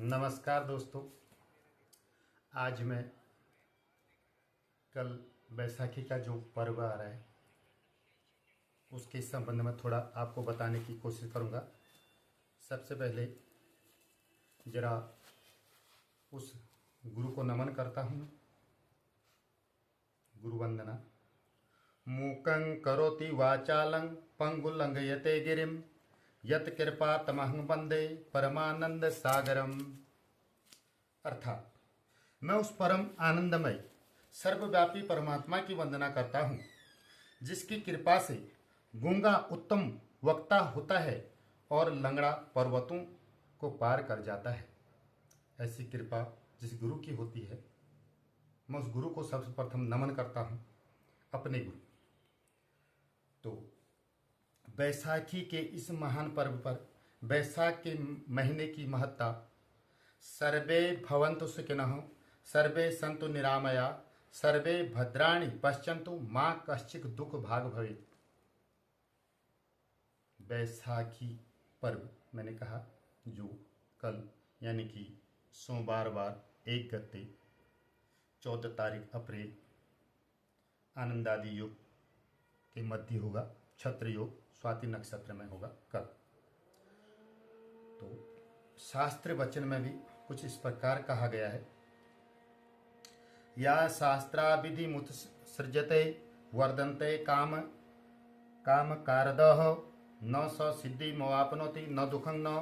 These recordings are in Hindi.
नमस्कार दोस्तों। आज मैं कल बैसाखी का जो पर्व आ रहा है उसके संबंध में थोड़ा आपको बताने की कोशिश करूँगा। सबसे पहले जरा उस गुरु को नमन करता हूँ। गुरु वंदना। मूकं करोति वाचालं पंगुलंघयते गिरिम यत कृपा तमहं वंदे परमानंद सागरम। अर्थात मैं उस परम आनंदमय सर्वव्यापी परमात्मा की वंदना करता हूँ जिसकी कृपा से गूंगा उत्तम वक्ता होता है और लंगड़ा पर्वतों को पार कर जाता है। ऐसी कृपा जिस गुरु की होती है, मैं उस गुरु को सबसे प्रथम नमन करता हूँ, अपने गुरु। तो बैसाखी के इस महान पर्व पर बैसाख के महीने की महत्ता, सर्वे भवन्तु सुखिनः सर्वे सन्तु निरामया सर्वे भद्राणि पश्यन्तु माँ कश्चित् दुख भाग भवेत्। बैसाखी पर्व मैंने कहा जो कल यानी कि सोमवार 1 गते 14 तारीख अप्रैल आनंदादि योग के मध्य होगा। छत्र योग स्वाति नक्षत्र में होगा कल। तो शास्त्र वचन में भी कुछ इस प्रकार कहा गया है, या शास्त्रा विधि मुत सृजते वर्धन्ते काम काम कारदः न स सिद्धि मवापनोति न दुखं न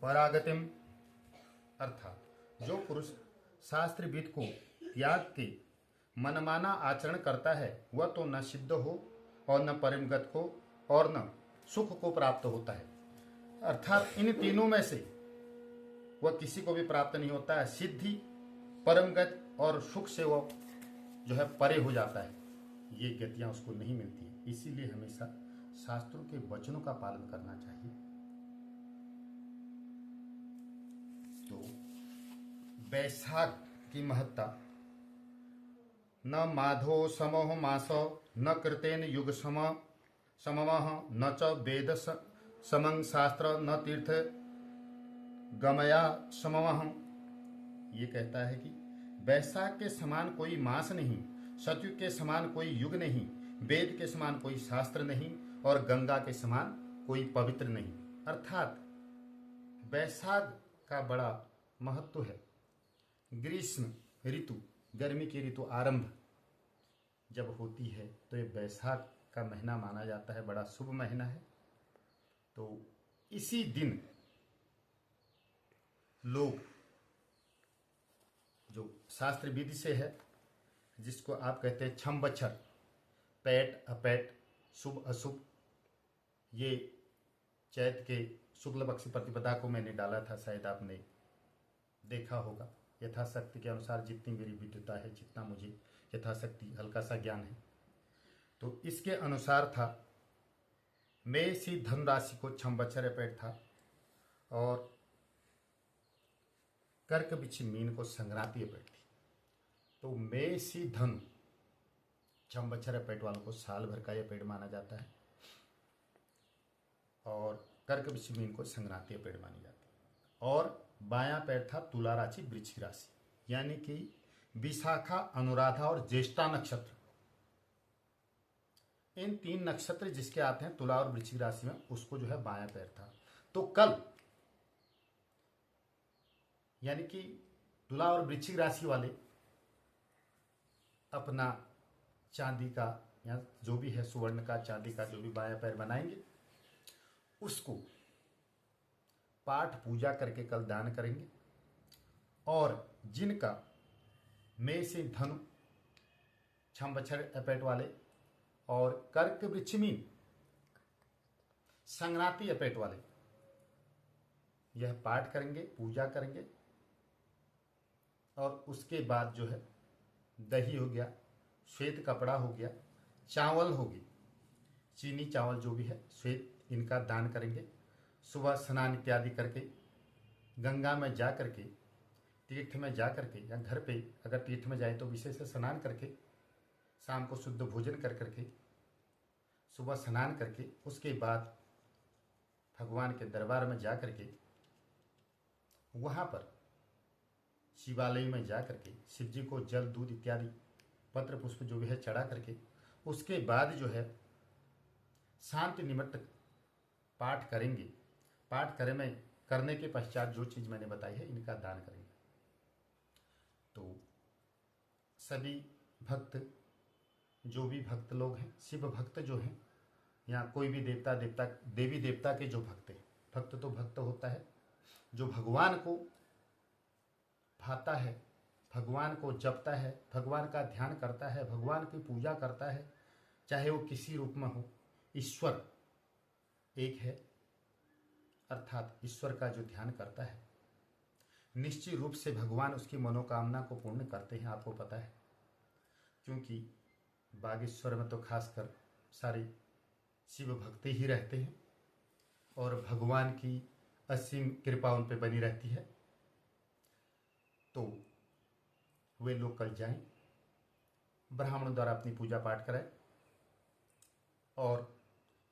परागतिम। अर्थात जो पुरुष शास्त्र विधि को त्याग के मनमाना आचरण करता है वह तो न सिद्ध हो और न परमगत को और न सुख को प्राप्त होता है। अर्थात इन तीनों में से वह किसी को भी प्राप्त नहीं होता है। सिद्धि, परमगत और सुख से वह जो है परे हो जाता है। ये गतियां उसको नहीं मिलती है। इसीलिए हमेशा शास्त्रों के वचनों का पालन करना चाहिए। तो बैसाख की महत्ता, न माधो समोह मासो न कृतेन युग सममः न च वेद समं शास्त्र न तीर्थ गमया सममः। ये कहता है कि बैसाख के समान कोई मास नहीं, सतयुग के समान कोई युग नहीं, वेद के समान कोई शास्त्र नहीं और गंगा के समान कोई पवित्र नहीं। अर्थात बैसाख का बड़ा महत्व है। ग्रीष्म ऋतु, गर्मी की ऋतु आरंभ जब होती है तो ये बैसाख का महीना माना जाता है, बड़ा शुभ महीना है। तो इसी दिन लोग जो शास्त्र विधि से है, जिसको आप कहते हैं छम बच्छर, पैट अपैट, शुभ अशुभ, ये चैत के शुक्ल पक्ष प्रतिपदा को मैंने डाला था, शायद आपने देखा होगा। यथाशक्ति के अनुसार जितनी मेरी विद्वता है, जितना मुझे यथाशक्ति हल्का सा ज्ञान है, तो इसके अनुसार था मेषी धनु राशि को छम बच्छर अपैट था और कर्क बिच्छी मीन को संक्रांति अपैट थी। तो मेषी धनु छम बच्छर अपैट वालों को साल भर का यह पेड़ माना जाता है और कर्क बिच्छी मीन को संक्रांति पेड़ मानी जाती है। और बायां पैर था तुला राशि वृश्चिक राशि, यानी कि विशाखा, अनुराधा और ज्येष्ठा नक्षत्र, इन 3 नक्षत्र जिसके आते हैं तुला और वृश्चिक राशि में, उसको जो है बायां पैर था। तो कल यानी कि तुला और वृश्चिक राशि वाले अपना चांदी का या जो भी है सुवर्ण का, चांदी का जो भी बायां पैर बनाएंगे, उसको पाठ पूजा करके कल दान करेंगे। और जिनका मेष धनु छम बच्छर अपैट वाले और कर्क वृश्चिक मीन संक्रांति अपैट वाले यह पाठ करेंगे, पूजा करेंगे। और उसके बाद जो है दही हो गया, श्वेत कपड़ा हो गया, चावल होगी, चीनी चावल जो भी है श्वेत, इनका दान करेंगे। सुबह स्नान इत्यादि करके गंगा में जा करके, तीर्थ में जा करके, या घर पे अगर तीर्थ में जाए तो विशेष स्नान करके, शाम को शुद्ध भोजन कर करके, सुबह स्नान करके, उसके बाद भगवान के दरबार में जा करके वहाँ पर शिवालय में जा करके शिव जी को जल दूध इत्यादि पत्र पुष्प जो भी है चढ़ा करके उसके बाद जो है शांति निमित्त पाठ करेंगे। पाठ करने के पश्चात जो चीज़ मैंने बताई है इनका दान करेंगे। तो सभी भक्त जो भी भक्त लोग हैं, शिव भक्त जो हैं, या कोई भी देवी देवता के जो भक्त हैं, भक्त तो भक्त होता है जो भगवान को भाता है, भगवान को जपता है, भगवान का ध्यान करता है, भगवान की पूजा करता है, चाहे वो किसी रूप में हो। ईश्वर एक है, अर्थात ईश्वर का जो ध्यान करता है निश्चित रूप से भगवान उसकी मनोकामना को पूर्ण करते हैं। आपको पता है, क्योंकि बागेश्वर में तो खासकर सारे शिव भक्त ही रहते हैं और भगवान की असीम कृपा उन पर बनी रहती है। तो वे लोग कल जाएं, ब्राह्मणों द्वारा अपनी पूजा पाठ करें और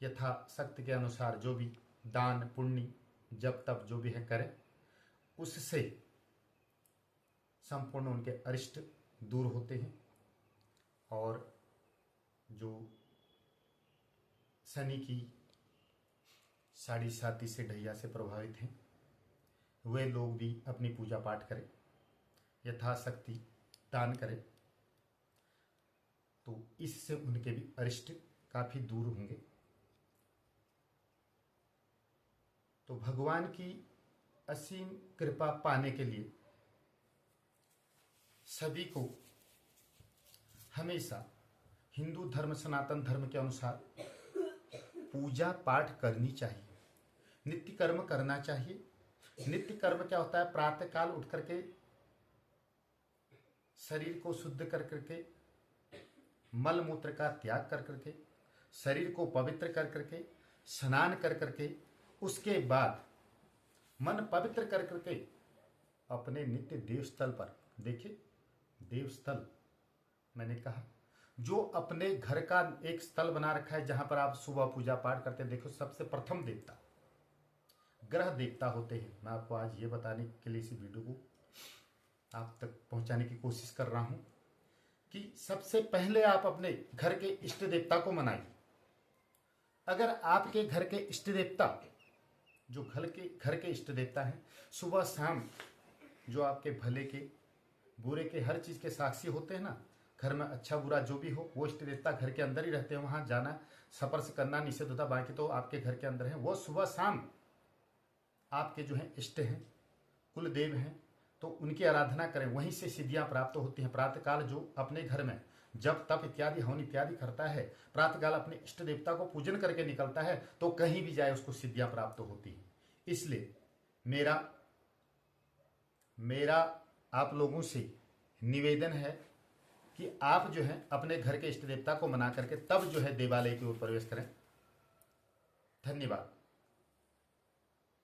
यथाशक्ति के अनुसार जो भी दान पुण्य जब तब जो भी है करें, उससे संपूर्ण उनके अरिष्ट दूर होते हैं। और जो शनि की साढ़े साती से ढैया से प्रभावित हैं वे लोग भी अपनी पूजा पाठ करें, यथाशक्ति दान करें, तो इससे उनके भी अरिष्ट काफी दूर होंगे। तो भगवान की असीम कृपा पाने के लिए सभी को हमेशा हिंदू धर्म सनातन धर्म के अनुसार पूजा पाठ करनी चाहिए, नित्य कर्म करना चाहिए। नित्य कर्म क्या होता है? प्रातः काल उठ करके शरीर को शुद्ध कर करके, मल मूत्र का त्याग कर करके, शरीर को पवित्र कर करके, स्नान कर करके, उसके बाद मन पवित्र कर करके अपने नित्य देवस्थल पर, देखिए देवस्थल मैंने कहा, जो अपने घर का एक स्थल बना रखा है जहां पर आप सुबह पूजा पाठ करते हैं। देखो सबसे प्रथम देवता ग्रह देवता होते हैं। मैं आपको आज ये बताने के लिए इस वीडियो को आप तक पहुंचाने की कोशिश कर रहा हूं कि सबसे पहले आप अपने घर के इष्ट देवता को मनाइए। अगर आपके घर के इष्ट देवता, जो घर के इष्ट देवता हैं, सुबह शाम जो आपके भले के बुरे के हर चीज के साक्षी होते हैं ना, घर में अच्छा बुरा जो भी हो, वो इष्ट देवता घर के अंदर ही रहते हैं। वहां जाना स्पर्श करना निषेध होता, बाकी तो आपके घर के अंदर है। वो सुबह शाम आपके जो है इष्ट हैं, कुल देव हैं, तो उनकी आराधना करें, वहीं से सिद्धियां प्राप्त होती हैं। प्रातःकाल जो अपने घर में जब तप इत्यादि हवन इत्यादि करता है, प्रातःकाल अपने इष्ट देवता को पूजन करके निकलता है, तो कहीं भी जाए उसको सिद्धियां प्राप्त होती हैं। इसलिए मेरा आप लोगों से निवेदन है कि आप जो है अपने घर के इष्ट देवता को मना करके तब जो है देवालय की ओर प्रवेश करें। धन्यवाद।